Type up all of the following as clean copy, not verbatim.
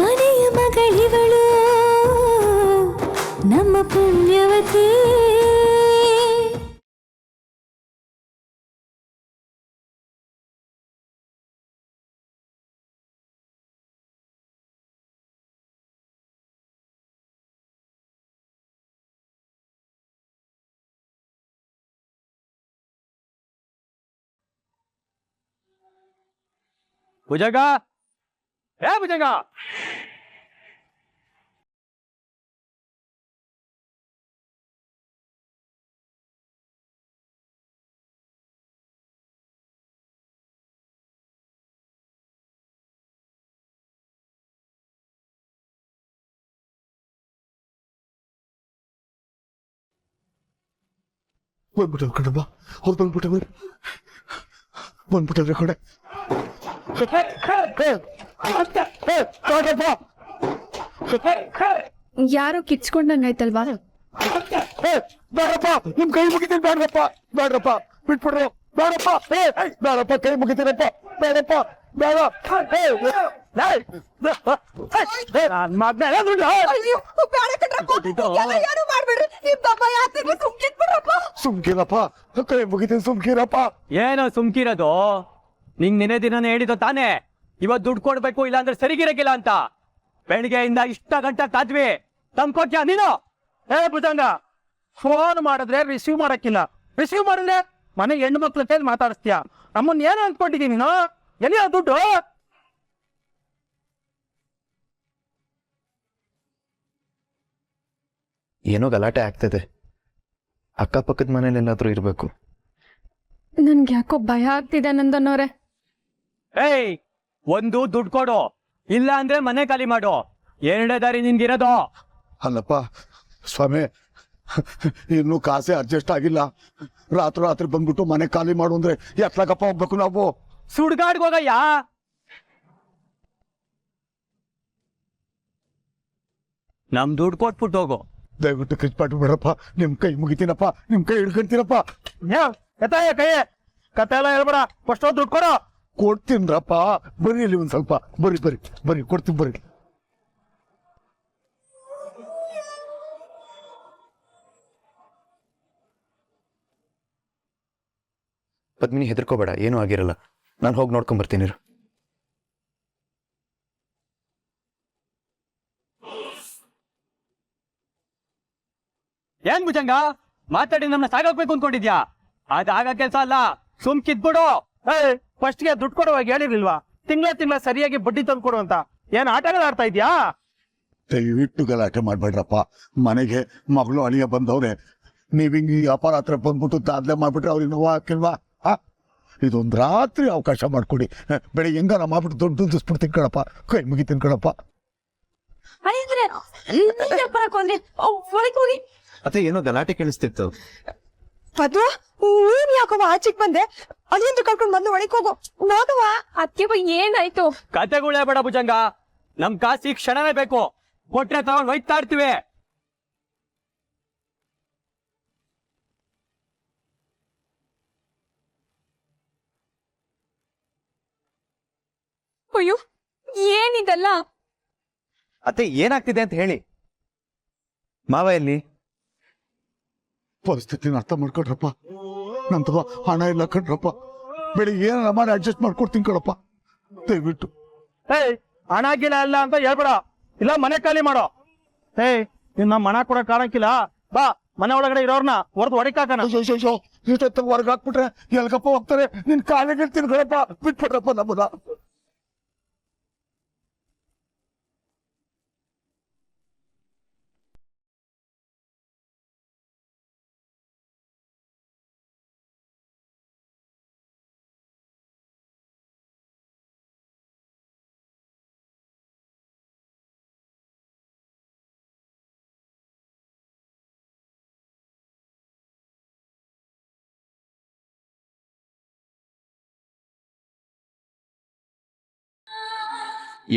ಮನೆಯ ಮಗಳಿವಳು ನಮ್ಮ ಪುಣ್ಯವತಿ. ಭುಜಂಗ, ಏ ಭುಜಂಗ, ಬಂದ್ಬಿಟ್ಟವ್ರ ಕಣಮ್ಮ, ಅವ್ರು ಬಂದ್ಬಿಟ್ಟವ್ರೆ ಕಡೆ. ಯಾರೋ ಕಿಚ್ಕೊಂಡಂಗಾಯ್ತಲ್ವಾ? ಬೇಡಪ್ಪ, ನಿಮ್ ಕೈ ಮುಗಿತೀನಿ, ಬೇಡ್ರಪ್ಪ ಬೇಡ್ರಪ್ಪ, ಬಿಟ್ಬಿಡ್ರು, ಬೇಡಪ್ಪ ಬೇಡಪ್ಪ, ಕೈ ಮುಗಿತೀನಪ್ಪ, ಬೇಡಪ್ಪ ಬೇಡ. ಸುಮ್ಕಿರಪ್ಪ, ಕೈ ಮುಗಿತೀನಿ, ಸುಮ್ಕಿರಪ್ಪ. ಏನೋ ಸುಮ್ಕಿರೋದು? ನಿಂಗ್ ನಿನ್ನೆ ದಿನ ಹೇಳಿದ್ದು ತಾನೇ ಇವತ್ತು ದುಡ್ಡು ಕೊಡ್ಬೇಕು, ಇಲ್ಲ ಅಂದ್ರೆ ಸರಿಗಿರಕಿಲ್ಲ ಅಂತ. ಬೆಳಿಗ್ಗೆಯಿಂದ ಇಷ್ಟ ಗಂಟೆ ಕಾದ್ವಿ, ತಂದ್ಕೊಟ್ಯಾ ನೀನು? ಏ ಭುಜಂಗ, ಫೋನ್ ಮಾಡಿದ್ರೆ ರಿಸೀವ್ ಮಾಡಕ್ಕಿಲ್ಲ, ರಿಸೀವ್ ಮಾಡಿದ್ರೆ ಮನೆ ಹೆಣ್ಣು ಮಕ್ಳ ಕೈಲಿ ಮಾತಾಡಿಸ್ತೀಯ. ನಮ್ಮನ್ನ ಏನು ಅಂದ್ಕೊಂಡಿದ್ದೀನಿ ನೀನು? ಎಲ್ಲಿ ಆ ದುಡ್ಡು? ಏನೋ ಗಲಾಟೆ ಆಗ್ತದೆ, ಅಕ್ಕಪಕ್ಕದ ಮನೇಲಿ ಏನಾದ್ರೂ ಇರ್ಬೇಕು. ನನ್ಗೆ ಯಾಕೋ ಭಯ ಆಗ್ತಿದೆ ನಂದನ್ನೋರೆ. ಏಯ್, ಒಂದು ದುಡ್ಡು ಕೊಡು, ಇಲ್ಲ ಅಂದ್ರೆ ಮನೆ ಖಾಲಿ ಮಾಡು. ಎರಡೇ ದಾರಿ ನಿನ್ಗಿರೋದು. ಅಲ್ಲಪ್ಪ ಸ್ವಾಮಿ, ಇನ್ನು ಕಾಸೆ ಅಡ್ಜಸ್ಟ್ ಆಗಿಲ್ಲ. ರಾತ್ರಿ ಬಂದ್ಬಿಟ್ಟು ಮನೆ ಖಾಲಿ ಮಾಡು ಅಂದ್ರೆ ಎತ್ಲಾಗಪ್ಪ ಹೋಗ್ಬೇಕು ನಾವು? ಸುಡ್ಗಾಡ್ಗೋಗಯ್ಯ. ನಮ್ ದುಡ್ಡು ಕೊಟ್ಬಿಟ್ಟು ಹೋಗು. ದಯವಿಟ್ಟು ಕಿಚ್ ಬಿಡ್ರಪ್ಪ, ನಿಮ್ ಕೈ ಮುಗಿತೀನಪ್ಪ, ನಿಮ್ ಕೈ ಹಿಡ್ಕೊಂತೀನಪ್ಪ. ಕೈ ಕತೆ ಎಲ್ಲ ಹೇಳ್ಬೇಡ, ಫಸ್ಟ್ ದುಡ್ಡು ಕೊಡು. ಕೊಡ್ತೀನ್ರಪ್ಪ, ಬರ್ರಿ ಇಲ್ಲಿ ಒಂದ್ ಸ್ವಲ್ಪ, ಬರ್ರಿ ಬರ್ರಿ ಬರ್ರಿ, ಕೊಡ್ತೀನಿ ಬರ್ರಿ. ಪದ್ಮಿನಿ, ಹೆದರ್ಕೋಬೇಡ, ಏನೂ ಆಗಿರಲ್ಲ. ನಾನು ಹೋಗಿ ನೋಡ್ಕೊಂಡ್ ಬರ್ತೀನಿ. ಏನ್ ಭುಜಂಗ, ಮಾತಾಡಿ ನಮ್ಮನ್ನ ಸಾಗಾಕ್ಬೇಕು ಅನ್ಕೊಂಡಿದ್ಯಾ? ಅದಾಗ ಕೆಲ್ಸ ಅಲ್ಲ, ಸುಮ್ಕಿದ್ಬಿಡು. ಫಸ್ಟ್ಗೆ ದುಡ್ಡು ಕೊಡುವಾಗ ಹೇಳಿರ್ಲಿಲ್ವಾ ತಿಂಗಳ ಸರಿಯಾಗಿ ಬಡ್ಡಿ ತಂದು ಕೊಡು ಅಂತ? ಏನ್ ಆಟಗಳು ಆಡ್ತಾ ಇದ್ಯಾ? ದಯವಿಟ್ಟು ಗಲಾಟೆ ಮಾಡ್ಬೇಡ್ರಪ್ಪ, ಮನೆಗೆ ಮಗಳು ಅಳಿಯ ಬಂದವ್ರೆ. ನೀವ್ ಹಿಂಗ್ ಈ ವ್ಯಾಪಾರ ಹತ್ರ ಬಂದ್ಬಿಟ್ಟು ದಾದ್ಲೆ ಮಾಡ್ಬಿಟ್ರೆ ಅವ್ರಿಗೆ ನೋವು ಹಾಕಿಲ್ವಾ? ಇದೊಂದ್ ರಾತ್ರಿ ಅವಕಾಶ ಮಾಡ್ಕೊಡಿ, ಬೆಳಿಗ್ಗೆ ಹೆಂಗಾರ ಮಾಡ್ಬಿಟ್ಟು ದುಡ್ಡು ದುಡ್ಡಿಸ್ಬಿಡ್ತೀನಿ ಕಣಪ್ಪ, ಕೈ ಮುಗಿತೀನಿ ಕಣಪ್ಪ. ಅತ್ತೆ, ಏನೋ ಗಲಾಟೆ ಕೇಳಿಸ್ತಿತ್ತು. ಪದ್ಮ, ನೀನ್ ಯಾಕವ ಆಚೆಗ್ ಬಂದೆ? ಅಲ್ಲಿಂದ ಕರ್ಕೊಂಡ್ ಬಂದು ಒಳಗ್ ಹೋಗು, ನೋಡುವ. ಅತ್ಯವ ಏನಾಯ್ತು? ಕತೆಗಳೇ ಬೇಡ ಭುಜಂಗ, ನಮ್ ಕಾಸಿ ಕ್ಷಣವೇ ಬೇಕು. ಕೊಟ್ರೆ ತಗೊಂಡ್ ಹೋಯ್ತಾ ಇರ್ತೀವಿ. ಅಯ್ಯೋ, ಏನಿದಲ್ಲ? ಅತ್ತೆ, ಏನಾಗ್ತಿದೆ ಅಂತ ಹೇಳಿ. ಮಾವ ಎಲ್ಲಿ? ಪರಿಸ್ಥಿತಿನ ಅರ್ಥ ಮಾಡ್ಕೊಡ್ರಪ್ಪ, ನಂತವ ಹಣ ಇಲ್ಲ ಕಣ್ರಪ್ಪ, ಬೆಳಿಗ್ಗೆ ಏನಾರ ಮಾಡಿ ಅಡ್ಜಸ್ಟ್ ಮಾಡ್ಕೊಡ್ತೀನಿ ಕಣಪ್ಪ, ದಯವಿಟ್ಟು. ಹಣ ಗಿಣ ಇಲ್ಲ ಅಂತ ಹೇಳ್ಬೇಡ, ಇಲ್ಲ ಮನೆ ಖಾಲಿ ಮಾಡೋ. ನಿನ್ನ ಮನ ಕೂಡ ಕಾಣಕ್ಕಿಲ್ಲ, ಬಾ ಮನೆ ಒಳಗಡೆ ಇರೋರ್ನ ಹೊರದು ಹೊಡಿಕಾಕಣ. ಹೊರಗೆ ಹಾಕ್ಬಿಟ್ರೆ ಎಲ್ಗಪ್ಪ ಹೋಗ್ತಾರೆ? ನಿನ್ ಕಾಲಿಗೆ ಇರ್ತೀನಿ ಕಣಪ್ಪ, ಬಿಟ್ಬಿಟ್ರಪ್ಪ ನಮ್ಮನ್ನ.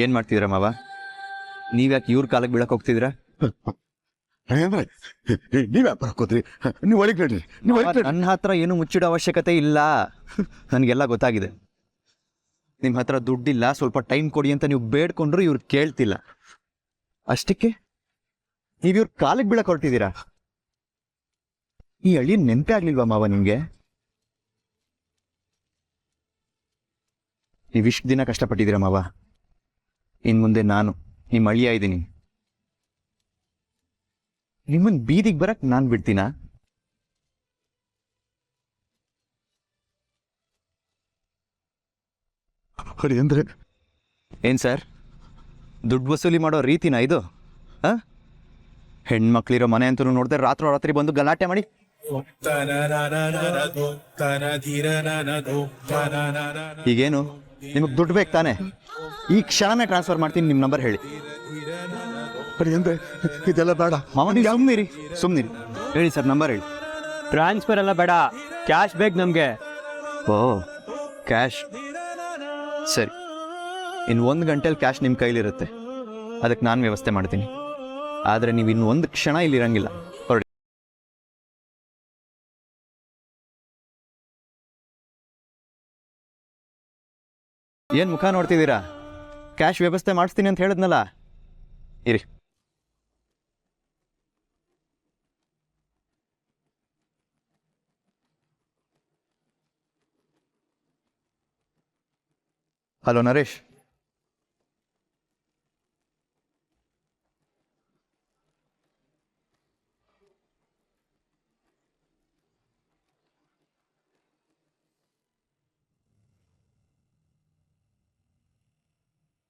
ಏನ್ ಮಾಡ್ತಿದ್ರ ಮಾವ? ನೀವ್ಯಾಕೆ ಇವ್ರ ಕಾಲಕ್ಕೆ ಬೀಳಕ್ ಹೋಗ್ತಿದ್ರ? ನೀವ್ ವ್ಯಾಪಾರ ಹಾಕೋದ್ರಿ, ನೀವು ಒಳಗೆ ನಡ್ರಿ, ನೀವು ನನ್ನ ಹತ್ರ ಏನು ಮುಚ್ಚಿಡೋ ಅವಶ್ಯಕತೆ ಇಲ್ಲ, ನನ್ಗೆಲ್ಲ ಗೊತ್ತಾಗಿದೆ. ನಿಮ್ಮ ಹತ್ರ ದುಡ್ಡಿಲ್ಲ, ಸ್ವಲ್ಪ ಟೈಮ್ ಕೊಡಿ ಅಂತ ನೀವು ಬೇಡ್ಕೊಂಡ್ರು ಇವ್ರು ಕೇಳ್ತಿಲ್ಲ. ಅಷ್ಟಕ್ಕೆ ನೀವು ಇವ್ರ ಕಾಲಿಗೆ ಬೀಳಕ್ ಹೊರಟಿದ್ದೀರಾ. ಈ ಹಳ್ಳಿ ನೆನಪೇ ಆಗ್ಲಿಲ್ವಾ ಮಾವ ನಿಮ್ಗೆ? ನೀವಿಷ್ಟು ದಿನ ಕಷ್ಟಪಟ್ಟಿದ್ದೀರಾ ಮಾವ. ಇನ್ ಮುಂದೆ ನಾನು ನಿಮ್ಮ ಅಳಿಯ ಇದ್ದೀನಿ. ನಿಮ್ಮನ್ ಬೀದಿಗೆ ಬರಕ್ ನಾನ್ ಬಿಡ್ತೀನ? ಅಳಿ ಅಂದ್ರೆ ಏನ್ ಸರ್, ದುಡ್ಡು ವಸೂಲಿ ಮಾಡೋ ರೀತಿನಾ ಇದು? ಹೆಣ್ಮಕ್ಳಿರೋ ಮನೆ ಅಂತೂ ನೋಡಿದ್ರೆ ರಾತ್ರಿ ಬಂದು ಗಲಾಟೆ ಮಾಡಿ ಈಗೇನು ನಿಮಗ್ ದುಡ್ಡು ಬೇಕು ತಾನೆ? ಈ ಕ್ಷಣನೇ ಟ್ರಾನ್ಸ್ಫರ್ ಮಾಡ್ತೀನಿ. ನಿಮ್ಮ ನಂಬರ್ ಹೇಳಿ. ಅಳಿ ಅಂದ್ರೆ ಇದೆಲ್ಲ ಬೇಡ ಮಾವ, ನೀವು ಸುಮ್ನಿರಿ ಹೇಳಿ ಸರ್, ನಂಬರ್ ಹೇಳಿ. ಟ್ರಾನ್ಸ್ಫರ್ ಎಲ್ಲ ಬೇಡ, ಕ್ಯಾಶ್ ಬೇಕು ನಮ್ಗೆ. ಓ, ಕ್ಯಾಶ್ ಸರಿ. ಇನ್ನು 1 ಗಂಟೆಲಿ ಕ್ಯಾಶ್ ನಿಮ್ಮ ಕೈಲಿರುತ್ತೆ. ಅದಕ್ಕೆ ನಾನು ವ್ಯವಸ್ಥೆ ಮಾಡ್ತೀನಿ. ಆದರೆ ನೀವು ಇನ್ನು 1 ಕ್ಷಣ ಇಲ್ಲಿ ಇರಂಗಿಲ್ಲ. ಹೊರಡಿ. ಏನು ಮುಖ ನೋಡ್ತಿದ್ದೀರಾ? ಕ್ಯಾಶ್ ವ್ಯವಸ್ಥೆ ಮಾಡಿಸ್ತೀನಿ ಅಂತ ಹೇಳಿದ್ನಲ್ಲ, ಇರಿ. ಹಲೋ ನರೇಶ್,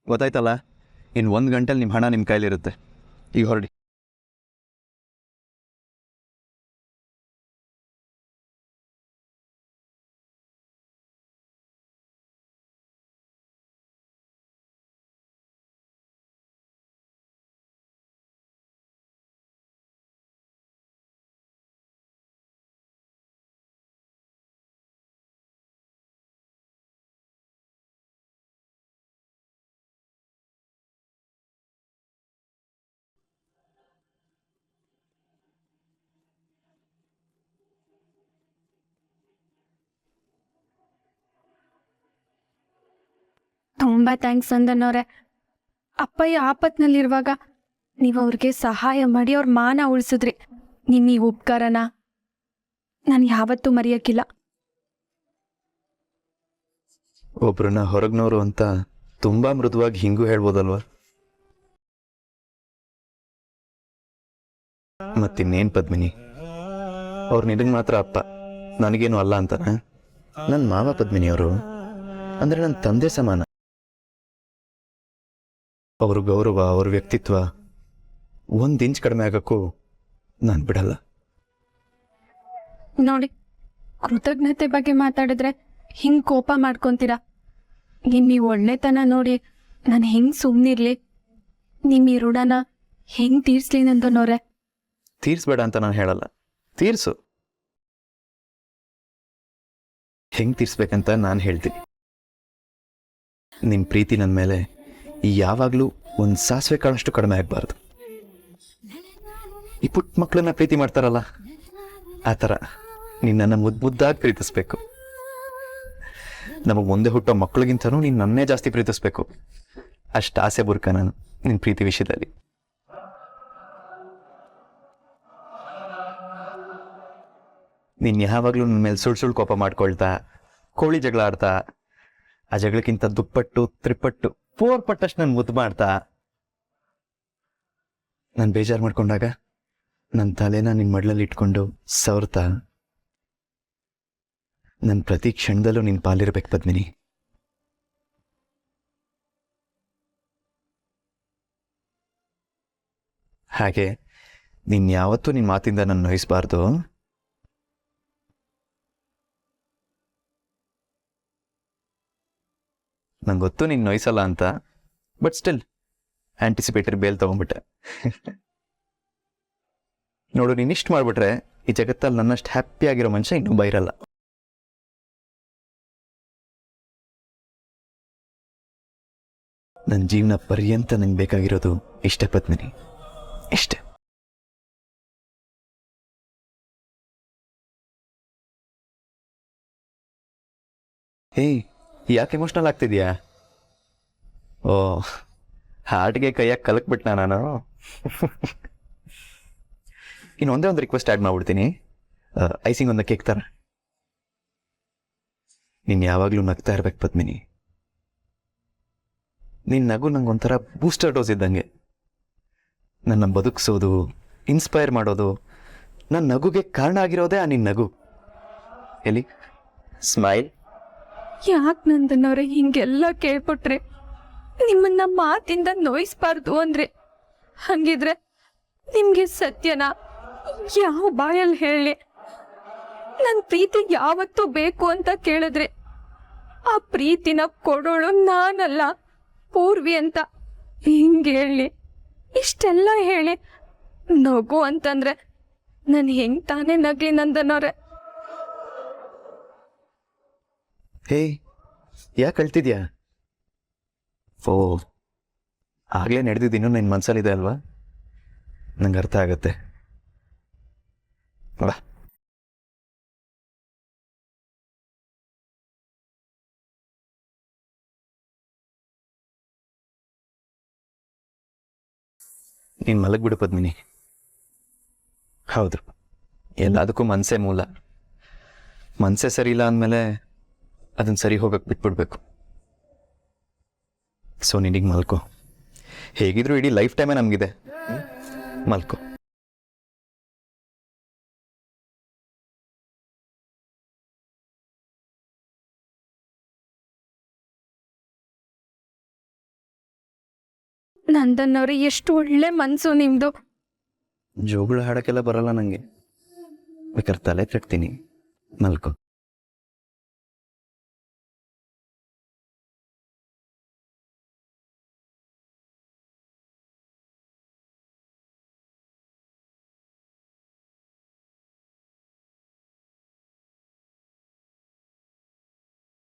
ಗೊತ್ತಾಯ್ತಲ್ಲ? ಇನ್ನು 1 ಗಂಟೆಲಿ ನಿಮ್ಮ ಹಣ ನಿಮ್ಮ ಕೈಲಿರುತ್ತೆ. ಈಗ ಹೊರಡಿ. ತುಂಬ ಥ್ಯಾಂಕ್ಸ್ ಅಂದನವ್ರೆ. ಅಪ್ಪಯ್ಯ ಆಪತ್ನಲ್ಲಿರುವಾಗ ನೀವು ಅವ್ರಿಗೆ ಸಹಾಯ ಮಾಡಿ ಅವ್ರ ಮಾನ ಉಳಿಸಿದ್ರಿ. ನಿಮ್ಮ ಈ ಉಪಕಾರನ ನಾನು ಯಾವತ್ತೂ ಮರೆಯೋಕ್ಕಿಲ್ಲ. ಒಬ್ರನ್ನ ಹೊರಗ್ನೋರು ಅಂತ ತುಂಬಾ ಮೃದುವಾಗಿ ಹಿಂಗೂ ಹೇಳ್ಬೋದಲ್ವಾ? ಮತ್ತಿನ್ನೇನು ಪದ್ಮಿನಿ, ಅವ್ರು ನಿನಗೆ ಮಾತ್ರ ಅಪ್ಪ, ನನಗೇನು ಅಲ್ಲ ಅಂತಾನ? ನನ್ನ ಮಾವ ಪದ್ಮಿನಿ ಅವರು ಅಂದರೆ ನನ್ನ ತಂದೆ ಸಮಾನ. ಅವ್ರ ಗೌರವ, ಅವ್ರ ವ್ಯಕ್ತಿತ್ವ 1 ಇಂಚ್ ಕಡಿಮೆ ಆಗೋಕ್ಕೂ ನಾನು ಬಿಡಲ್ಲ. ನೋಡಿ, ಕೃತಜ್ಞತೆ ಬಗ್ಗೆ ಮಾತಾಡಿದ್ರೆ ಹಿಂಗೆ ಕೋಪ ಮಾಡ್ಕೊತೀರಾ. ನಿಮ್ಮ ಈ ಒಳ್ಳೆತನ ನೋಡಿ ನಾನು ಹೆಂಗೆ ಸುಮ್ಮನಿರ್ಲಿ? ನಿಮ್ಮ ಈ ಋಣನ ಹೆಂಗೆ ತೀರ್ಸ್ಲಿ ನಂದನವ್ರೆ? ತೀರ್ಸ್ಬೇಡ ಅಂತ ನಾನು ಹೇಳಲ್ಲ, ತೀರ್ಸು. ಹೆಂಗೆ ತೀರ್ಸ್ಬೇಕಂತ ನಾನು ಹೇಳ್ತೀನಿ. ನಿನ್ನ ಪ್ರೀತಿ ನನ್ನ ಮೇಲೆ ಯಾವಾಗಲೂ 1 ಸಾಸಿವೆ ಕಾಳಷ್ಟು ಕಡಿಮೆ ಆಗಬಾರ್ದು. ಈ ಪುಟ್ಟ ಮಕ್ಕಳನ್ನ ಪ್ರೀತಿ ಮಾಡ್ತಾರಲ್ಲ, ಆ ಥರ ನಿನ್ನನ್ನು ಮುದ್ದಾಗಿ ಪ್ರೀತಿಸ್ಬೇಕು. ನಮಗೆ ಮುಂದೆ ಹುಟ್ಟೋ ಮಕ್ಕಳಿಗಿಂತನೂ ನೀನು ನನ್ನೇ ಜಾಸ್ತಿ ಪ್ರೀತಿಸ್ಬೇಕು. ಅಷ್ಟು ಆಸೆ ಬುರ್ಕ ನಾನು ನಿನ್ನ ಪ್ರೀತಿ ವಿಷಯದಲ್ಲಿ. ನೀನು ಯಾವಾಗಲೂ ನನ್ನ ಮೇಲೆ ಸುಳ್ಳು ಕೋಪ ಮಾಡ್ಕೊಳ್ತಾ, ಕೋಳಿ ಜಗಳ ಆಡ್ತಾ, ಆ ಜಗಳಕ್ಕಿಂತ ದುಪ್ಪಟ್ಟು ತ್ರಿಪಟ್ಟು 4 ಪಟ್ಟಷ್ಟು ನಾನು ಮುದ್ದು ಮಾಡ್ತಾ, ನಾನು ಬೇಜಾರು ಮಾಡ್ಕೊಂಡಾಗ ನನ್ನ ತಲೆನ ನಿನ್ನ ಮಡ್ಲಲ್ಲಿ ಇಟ್ಕೊಂಡು ಸವರ್ತಾ, ನನ್ನ ಪ್ರತಿ ಕ್ಷಣದಲ್ಲೂ ನಿನ್ನ ಪಾಲಿರ್ಬೇಕು ಪದ್ಮಿನಿ. ಹಾಗೆ ನೀನು ಯಾವತ್ತೂ ನಿನ್ನ ಮಾತಿಂದ ನನ್ನ ನೋಯಿಸಬಾರ್ದು. ನಂಗೆ ಗೊತ್ತು ನೀನು ನೋಯಿಸಲ್ಲ ಅಂತ, ಬಟ್ ಸ್ಟಿಲ್ ಆಂಟಿಸಿಪೇಟರಿ ಬೇಲ್ ತಗೊಂಡ್ಬಿಟ್ಟೆ. ನೋಡು, ನೀನಿಷ್ಟು ಮಾಡಿಬಿಟ್ರೆ ಈ ಜಗತ್ತಲ್ಲಿ ನನ್ನಷ್ಟು ಹ್ಯಾಪಿ ಆಗಿರೋ ಮನುಷ್ಯ ಇನ್ನೂ ಬೈರಲ್ಲ. ನನ್ನ ಜೀವನ ಪರ್ಯಂತ ನಂಗೆ ಬೇಕಾಗಿರೋದು ಇಷ್ಟೇ ಪದ್ಮಿನಿ, ಇಷ್ಟೇ. ಏಯ್, ಯಾಕೆ ಎಮೋಷ್ನಲ್ ಆಗ್ತಿದ್ಯಾ? ಓ, ಹಾರ್ಟ್ಗೆ ಕೈಯಾಗಿ ಕಲಕ್ಬಿಟ್ನಾ ನಾನು? ಇನ್ನು ಒಂದೇ ಒಂದು ರಿಕ್ವೆಸ್ಟ್ ಆ್ಯಡ್ ಮಾಡ್ಬಿಡ್ತೀನಿ. ಐಸಿಂಗ್ ಒಂದು ಕೇಕ್ ಥರ. ನೀನು ಯಾವಾಗಲೂ ನಗ್ತಾ ಇರ್ಬೇಕು ಪದ್ಮಿನಿ. ನಿನ್ನ ನಗು ನಂಗೆ ಒಂಥರ ಬೂಸ್ಟರ್ ಡೋಸ್ ಇದ್ದಂಗೆ. ನನ್ನ ಬದುಕಿಸೋದು, ಇನ್ಸ್ಪೈರ್ ಮಾಡೋದು, ನನ್ನ ನಗುಗೆ ಕಾರಣ ಆಗಿರೋದೇ ಆ ನಿನ್ನ ನಗು. ಎಲ್ಲಿ ಸ್ಮೈಲ್. ಯಾಕೆ ನಂದನವ್ರೆ ಹಿಂಗೆಲ್ಲ ಕೇಳ್ಕೊಟ್ರೆ? ನಿಮ್ಮನ್ನ ಮಾತಿಂದ ನೋಯಿಸ್ಬಾರ್ದು ಅಂದ್ರೆ ಹಂಗಿದ್ರೆ ನಿಮ್ಗೆ ಸತ್ಯನ ಯಾವ ಬಾಯಲ್ಲಿ ಹೇಳಿ? ನನ್ನ ಪ್ರೀತಿ ಯಾವತ್ತೂ ಬೇಕು ಅಂತ ಕೇಳಿದ್ರೆ ಆ ಪ್ರೀತಿನ ಕೊಡೋಳು ನಾನಲ್ಲ, ಪೂರ್ವಿ ಅಂತ ಹಿಂಗೆ ಹೇಳಿ, ಇಷ್ಟೆಲ್ಲ ಹೇಳಿ ನಗು ಅಂತಂದ್ರೆ ನಾನು ಹೆಂಗ್ ತಾನೇ ನಗ್ಲಿ ನಂದನವ್ರೆ? ಹೇ, ಯಾಕೆ ಅಳ್ತಿದ್ಯಾ? ಓ, ಆಗಲೇ ನಡೆದಿದ್ದೀನೋ ನಿನ್ನ ಮನಸ್ಸಲ್ಲಿದೆ ಅಲ್ವಾ? ನಂಗೆ ಅರ್ಥ ಆಗತ್ತೆ. ಬಾ. ನೀನು ಮಲಗ್ಬಿಡು ಪದ್ಮಿನಿ. ಹೌದು, ಎಲ್ಲದಕ್ಕೂ ಮನಸ್ಸೇ ಮೂಲ. ಮನಸ್ಸೇ ಸರಿ ಇಲ್ಲ ಅಂದಮೇಲೆ ಅದನ್ನು ಸರಿ ಹೋಗಕ್ಕೆ ಬಿಟ್ಬಿಡ್ಬೇಕು. ಸೊ ನಿನಗೆ ಮಲ್ಕೋ. ಹೇಗಿದ್ರು ಇಡೀ ಲೈಫ್ ಟೈಮೇ ನಮಗಿದೆ. ಮಲ್ಕೋ. ನಂದನವ್ರೆ ಎಷ್ಟು ಒಳ್ಳೆ ಮನ್ಸು ನಿಮ್ದು. ಜೋಗುಳ ಹಾಡಕ್ಕೆಲ್ಲ ಬರಲ್ಲ ನನಗೆ. ಬೇಕಾದ್ರೆ ತಲೆ ತಟ್ತೀನಿ. ಮಲ್ಕೋ.